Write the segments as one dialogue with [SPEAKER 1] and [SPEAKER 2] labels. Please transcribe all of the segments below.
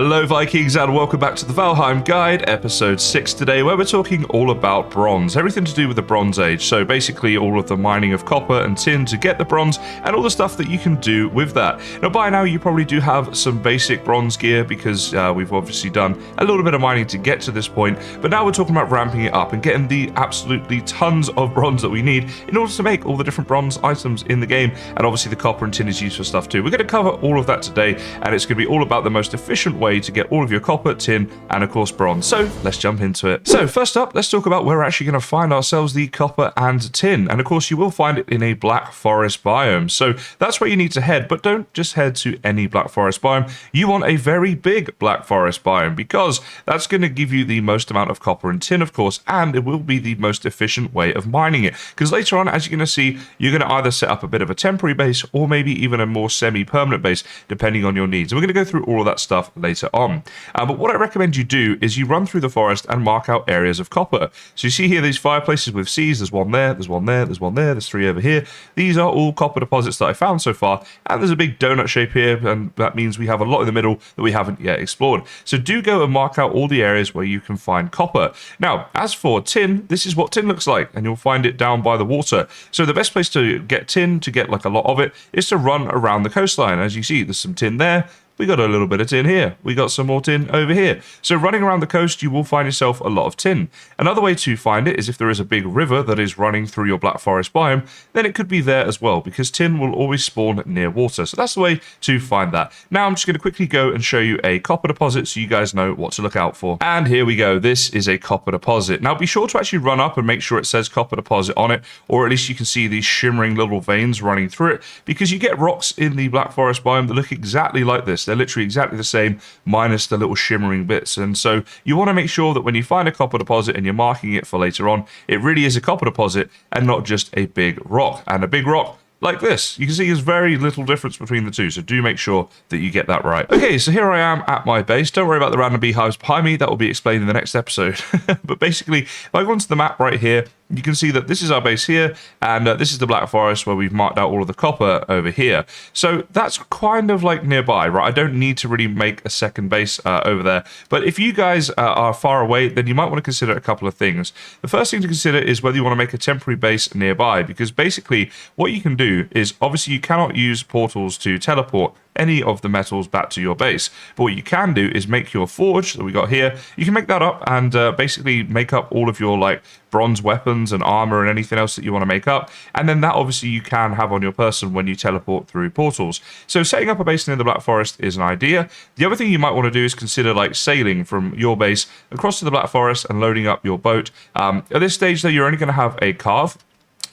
[SPEAKER 1] Hello Vikings and welcome back to the Valheim Guide, episode 6 today, where we're talking all about bronze, everything to do with the Bronze Age, so basically all of the mining of copper and tin to get the bronze and all the stuff that you can do with that. Now by now you probably do have some basic bronze gear because we've obviously done a little bit of mining to get to this point, but now we're talking about ramping it up and getting the absolutely tons of bronze that we need in order to make all the different bronze items in the game, and obviously the copper and tin is used for stuff too. We're going to cover all of that today, and it's going to be all about the most efficient way to get all of your copper, tin, and of course bronze. So let's jump into it. So first up, let's talk about where we're actually going to find ourselves the copper and tin, and of course you will find it in a black forest biome. So that's where you need to head, but don't just head to any black forest biome. You want a very big black forest biome because that's going to give you the most amount of copper and tin, of course, and it will be the most efficient way of mining it. Because later on, as you're going to see, you're going to either set up a bit of a temporary base or maybe even a more semi-permanent base, depending on your needs. And we're going to go through all of that stuff later on. But what I recommend you do is you run through the forest and mark out areas of copper. So you see here these fireplaces with C's. There's one there, there's one there, there's one there, there's three over here. These are all copper deposits that I found so far. And there's a big donut shape here, and that means we have a lot in the middle that we haven't yet explored. So do go and mark out all the areas where you can find copper. Now, as for tin, this is what tin looks like, and you'll find it down by the water. So the best place to get tin, to get like a lot of it, is to run around the coastline. As you see, there's some tin there. We got a little bit of tin here. We got some more tin over here. So running around the coast, you will find yourself a lot of tin. Another way to find it is if there is a big river that is running through your black forest biome, then it could be there as well, because tin will always spawn near water. So that's the way to find that. Now I'm just going to quickly go and show you a copper deposit so you guys know what to look out for. And here we go. This is a copper deposit. Now be sure to actually run up and make sure it says copper deposit on it, or at least you can see these shimmering little veins running through it, because you get rocks in the black forest biome that look exactly like this. They're literally exactly the same, minus the little shimmering bits. And so you want to make sure that when you find a copper deposit and you're marking it for later on, it really is a copper deposit and not just a big rock. And a big rock like this, you can see there's very little difference between the two, so do make sure that you get that right. Okay, so here I am at my base. Don't worry about the random beehives behind me, that will be explained in the next episode. But basically, if I go onto the map right here, you can see that this is our base here, and this is the Black Forest where we've marked out all of the copper over here. So that's kind of like nearby, right? I don't need to really make a second base over there. But if you guys are far away, then you might want to consider a couple of things. The first thing to consider is whether you want to make a temporary base nearby, because basically what you can do is, obviously you cannot use portals to teleport any of the metals back to your base, but what you can do is make your forge that we got here. You can make that up and basically make up all of your like bronze weapons and armor and anything else that you want to make up, and then that obviously you can have on your person when you teleport through portals. So setting up a base near the Black Forest is an idea. The other thing you might want to do is consider like sailing from your base across to the Black Forest and loading up your boat. At this stage though, you're only going to have a carve,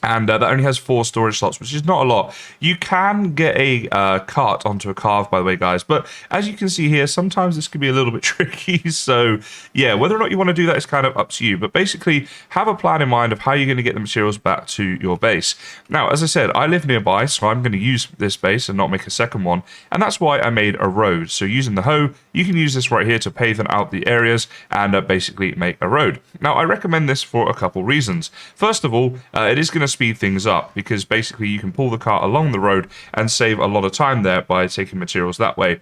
[SPEAKER 1] and that only has 4 storage slots, which is not a lot. You can get a cart onto a carve, by the way, guys, but as you can see here, sometimes this can be a little bit tricky. So yeah, whether or not you want to do that is kind of up to you, but basically have a plan in mind of how you're going to get the materials back to your base. Now, as I said, I live nearby, so I'm going to use this base and not make a second one, and that's why I made a road. So using the hoe, you can use this right here to pave out the areas and basically make a road. Now, I recommend this for a couple reasons. First of all, it is going to speed things up, because basically you can pull the cart along the road and save a lot of time there by taking materials that way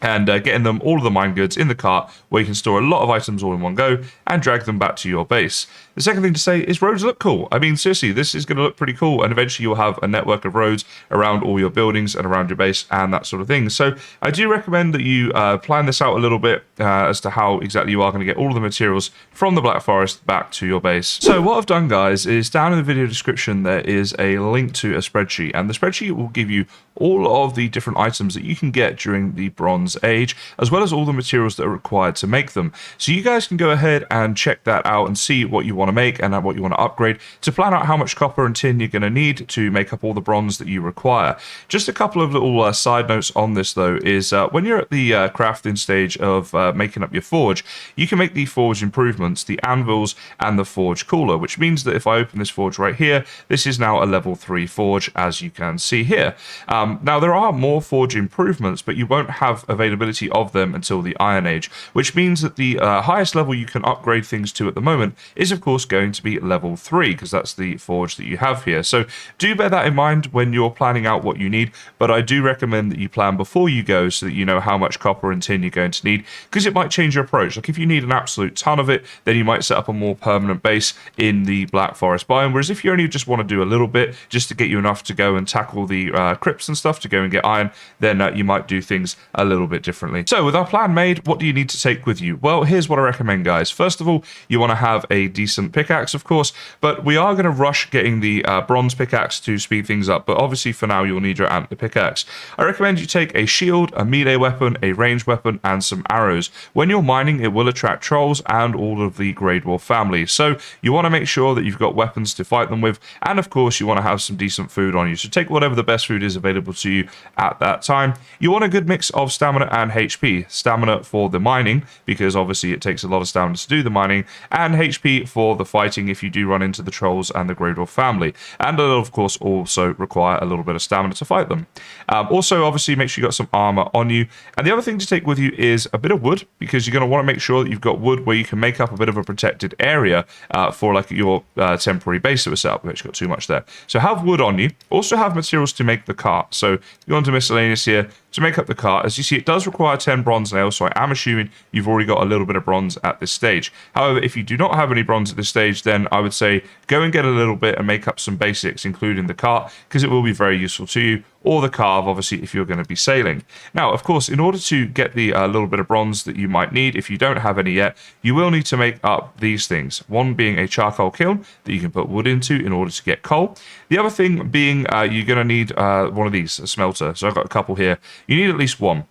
[SPEAKER 1] and getting them all of the mine goods in the cart, where you can store a lot of items all in one go and drag them back to your base. The second thing to say is roads look cool. I mean, seriously, this is going to look pretty cool, and eventually you'll have a network of roads around all your buildings and around your base and that sort of thing. So I do recommend that you plan this out a little bit as to how exactly you are going to get all of the materials from the Black Forest back to your base. So what I've done, guys, is down in the video description there is a link to a spreadsheet, and the spreadsheet will give you all of the different items that you can get during the Bronze Age, as well as all the materials that are required to make them. So you guys can go ahead and check that out and see what you want to make and what you want to upgrade to plan out how much copper and tin you're going to need to make up all the bronze that you require. Just a couple of little side notes on this though is when you're at the crafting stage of making up your forge, you can make the forge improvements, the anvils and the forge cooler, which means that if I open this forge right here, this is now a level 3 forge, as you can see here. Now there are more forge improvements, but you won't have availability of them until the Iron Age, which means that the highest level you can upgrade things to at the moment is of course going to be level 3, because that's the forge that you have here. So do bear that in mind when you're planning out what you need, but I do recommend that you plan before you go so that you know how much copper and tin you're going to need, because it might change your approach. Like if you need an absolute ton of it, then you might set up a more permanent base in the Black Forest biome, whereas if you only just want to do a little bit just to get you enough to go and tackle the crypts and stuff to go and get iron, then you might do things a little bit differently. So with our plan made, what do you need to take with you? Well, here's what I recommend, guys. First of all, you want to have a decent pickaxe, of course, but we are going to rush getting the bronze pickaxe to speed things up, but obviously for now you'll need your antler pickaxe. I recommend you take a shield, a melee weapon, a ranged weapon, and some arrows. When you're mining, it will attract trolls and all of the Grey Dwarf family, so you want to make sure that you've got weapons to fight them with, and of course you want to have some decent food on you, so take whatever the best food is available to you at that time. You want a good mix of stamina and HP. Stamina for the mining, because obviously it takes a lot of stamina to do the mining, and HP for the fighting if you do run into the trolls and the Grey Dwarf family, and it'll of course also require a little bit of stamina to fight them. Also, obviously, make sure you got some armor on you, and the other thing to take with you is a bit of wood, because you're going to want to make sure that you've got wood where you can make up a bit of a protected area for like your temporary base that was set up. We've actually got too much there, so have wood on you. Also have materials to make the cart, so if you go on to miscellaneous here to make up the cart, as you see, it does require 10 bronze nails, so I am assuming you've already got a little bit of bronze at this stage. However, if you do not have any bronze at this stage, then I would say go and get a little bit and make up some basics, including the cart, because it will be very useful to you, or the carve, obviously, if you're going to be sailing. Now, of course, in order to get the little bit of bronze that you might need, if you don't have any yet, you will need to make up these things. One being a charcoal kiln that you can put wood into in order to get coal. The other thing being you're going to need one of these, a smelter. So I've got a couple here. You need at least one.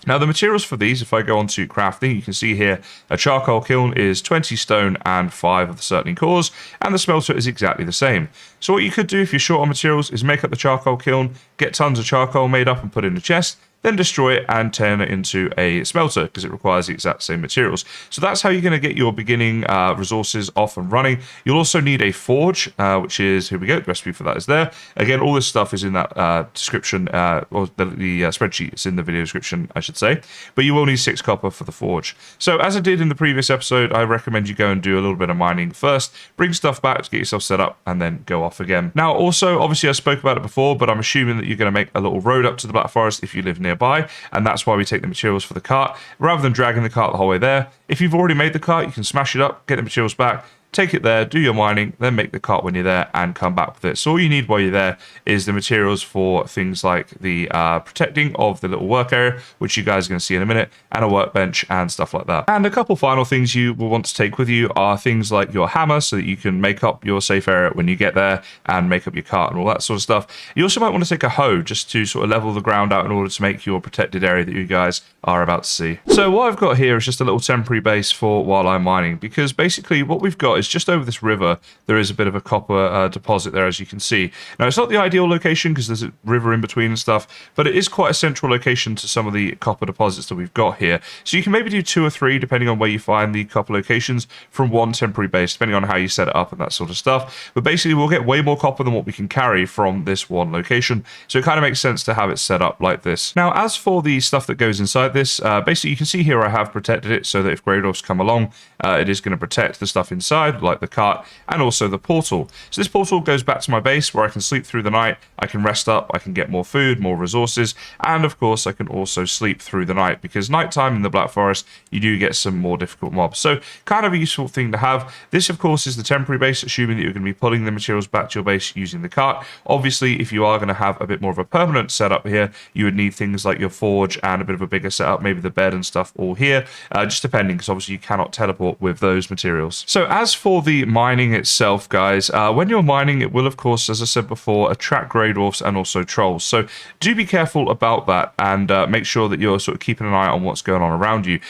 [SPEAKER 1] Now, the materials for these, if I go on to crafting, you can see here a charcoal kiln is 20 stone and 5 of the certain cores, and the smelter is exactly the same. So what you could do if you're short on materials is make up the charcoal kiln, get tons of charcoal made up and put in a chest, then destroy it and turn it into a smelter, because it requires the exact same materials. So that's how you're going to get your beginning resources off and running. You'll also need a forge, which is, here we go, the recipe for that is there. Again, all this stuff is in that description, or the spreadsheet is in the video description, I should say. But you will need 6 copper for the forge. So as I did in the previous episode, I recommend you go and do a little bit of mining first, bring stuff back to get yourself set up, and then go off again. Now, also, obviously I spoke about it before, but I'm assuming that you're going to make a little road up to the Black Forest if you live near nearby, and that's why we take the materials for the cart rather than dragging the cart the whole way there. If you've already made the cart, you can smash it up, get the materials back, take it there, do your mining, then make the cart when you're there and come back with it. So all you need while you're there is the materials for things like the protecting of the little work area, which you guys are going to see in a minute, and a workbench and stuff like that. And a couple final things you will want to take with you are things like your hammer, so that you can make up your safe area when you get there and make up your cart and all that sort of stuff. You also might want to take a hoe just to sort of level the ground out in order to make your protected area that you guys are about to see. So what I've got here is just a little temporary base for while I'm mining, because basically what we've got is just over this river, there is a bit of a copper deposit there, as you can see. Now, it's not the ideal location because there's a river in between and stuff, but it is quite a central location to some of the copper deposits that we've got here. So you can maybe do 2 or 3, depending on where you find the copper locations, from one temporary base, depending on how you set it up and that sort of stuff. But basically, we'll get way more copper than what we can carry from this one location. So it kind of makes sense to have it set up like this. Now, as for the stuff that goes inside this, basically, you can see here I have protected it so that if grey dwarfs come along, it is going to protect the stuff inside, like the cart and also the portal. So this portal goes back to my base where I can sleep through the night, I can rest up, I can get more food, more resources, and of course I can also sleep through the night, because nighttime in the Black Forest you do get some more difficult mobs. So kind of a useful thing to have. This of course is the temporary base, assuming that you're going to be pulling the materials back to your base using the cart. Obviously, if you are going to have a bit more of a permanent setup here, you would need things like your forge and a bit of a bigger setup, maybe the bed and stuff all here, just depending, because obviously you cannot teleport with those materials. So as for the mining itself, guys, when you're mining, it will of course, as I said before, attract grey dwarfs and also trolls. So do be careful about that, and make sure that you're sort of keeping an eye on what's going on around you.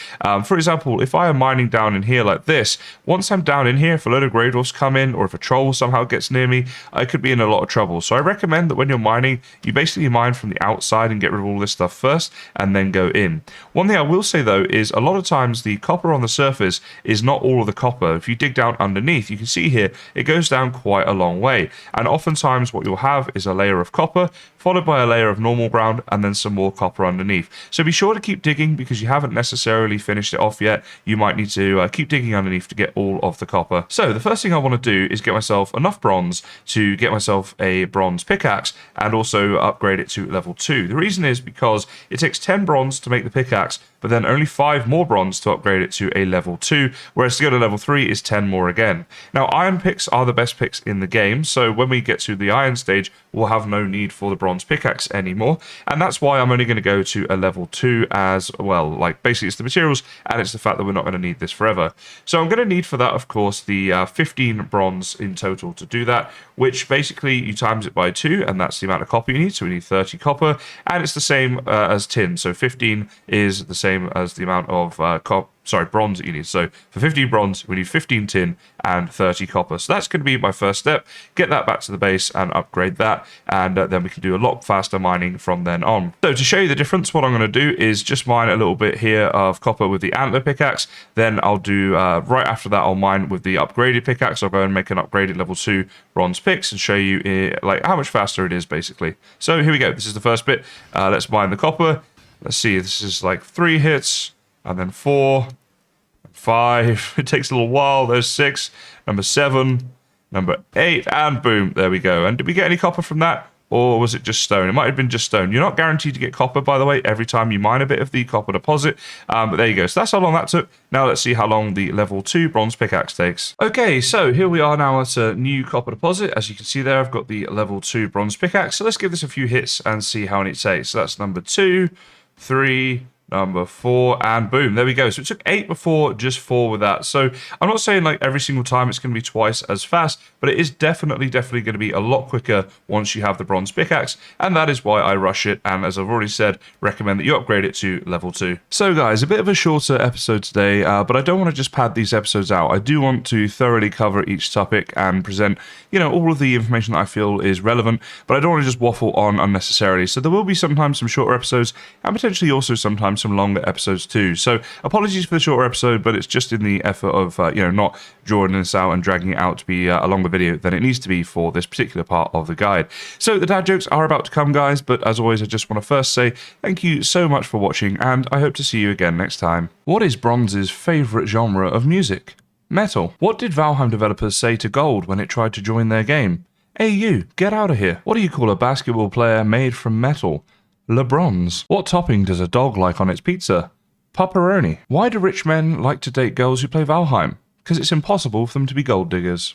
[SPEAKER 1] For example, if I am mining down in here like this, once I'm down in here, if a load of grey dwarfs come in, or if a troll somehow gets near me, I could be in a lot of trouble. So I recommend that when you're mining, you basically mine from the outside and get rid of all this stuff first, and then go in. One thing I will say though is a lot of times the copper on the surface is not all of the copper. If you dig down down underneath, you can see here, it goes down quite a long way. And oftentimes what you'll have is a layer of copper, followed by a layer of normal ground, and then some more copper underneath. So be sure to keep digging because you haven't necessarily finished it off yet. You might need to keep digging underneath to get all of the copper. So the first thing I want to do is get myself enough bronze to get myself a bronze pickaxe and also upgrade it to level 2. The reason is because it takes 10 bronze to make the pickaxe, but then only 5 more bronze to upgrade it to a level 2, whereas to go to level 3 is 10 more again. Now, iron picks are the best picks in the game, so when we get to the iron stage, we'll have no need for the bronze pickaxe anymore, and that's why I'm only going to go to a level 2 as well. Like, basically, it's the materials, and it's the fact that we're not going to need this forever. So I'm going to need for that, of course, the 15 bronze in total to do that, which basically you times it by 2, and that's the amount of copper you need, so we need 30 copper, and it's the same as tin, so 15 is the same as the amount of bronze that you need. So for 15 bronze, we need 15 tin and 30 copper. So that's going to be my first step. Get that back to the base and upgrade that, and then we can do a lot faster mining from then on. So to show you the difference, what I'm going to do is just mine a little bit here of copper with the antler pickaxe. Then I'll do, right after that, I'll mine with the upgraded pickaxe. I'll go and make an upgraded level 2 bronze picks and show you like how much faster it is, basically. So here we go. This is the first bit. Let's mine the copper. Let's see, this is like 3 hits, and then 4, 5. It takes a little while. There's 6, number 7, number 8, and boom, there we go. And did we get any copper from that? Or was it just stone? It might have been just stone. You're not guaranteed to get copper, by the way, every time you mine a bit of the copper deposit. But there you go. So that's how long that took. Now let's see how long the level 2 bronze pickaxe takes. Okay, so here we are now at a new copper deposit. As you can see there, I've got the level 2 bronze pickaxe. So let's give this a few hits and see how many it takes. So that's number 2, 3, number 4, and boom, there we go. So it took 8 before, just 4 with that. So I'm not saying like every single time it's going to be twice as fast, but it is definitely going to be a lot quicker once you have the bronze pickaxe, and that is why I rush it, and as I've already said, recommend that you upgrade it to level 2. So guys, a bit of a shorter episode today, but I don't want to just pad these episodes out. I do want to thoroughly cover each topic and present, you know, all of the information that I feel is relevant, but I don't want to just waffle on unnecessarily. So there will be sometimes some shorter episodes, and potentially also sometimes some longer episodes too. So apologies for the shorter episode, but it's just in the effort of not drawing this out and dragging it out to be a longer video than it needs to be for this particular part of the guide. So the dad jokes are about to come, guys, but as always, I just want to first say thank you so much for watching, and I hope to see you again next time. What is Bronze's favorite genre of music? Metal. What did Valheim developers say to Gold when it tried to join their game? Hey you, get out of here. What do you call a basketball player made from metal? LeBron's. What topping does a dog like on its pizza? Pepperoni. Why do rich men like to date girls who play Valheim? Because it's impossible for them to be gold diggers.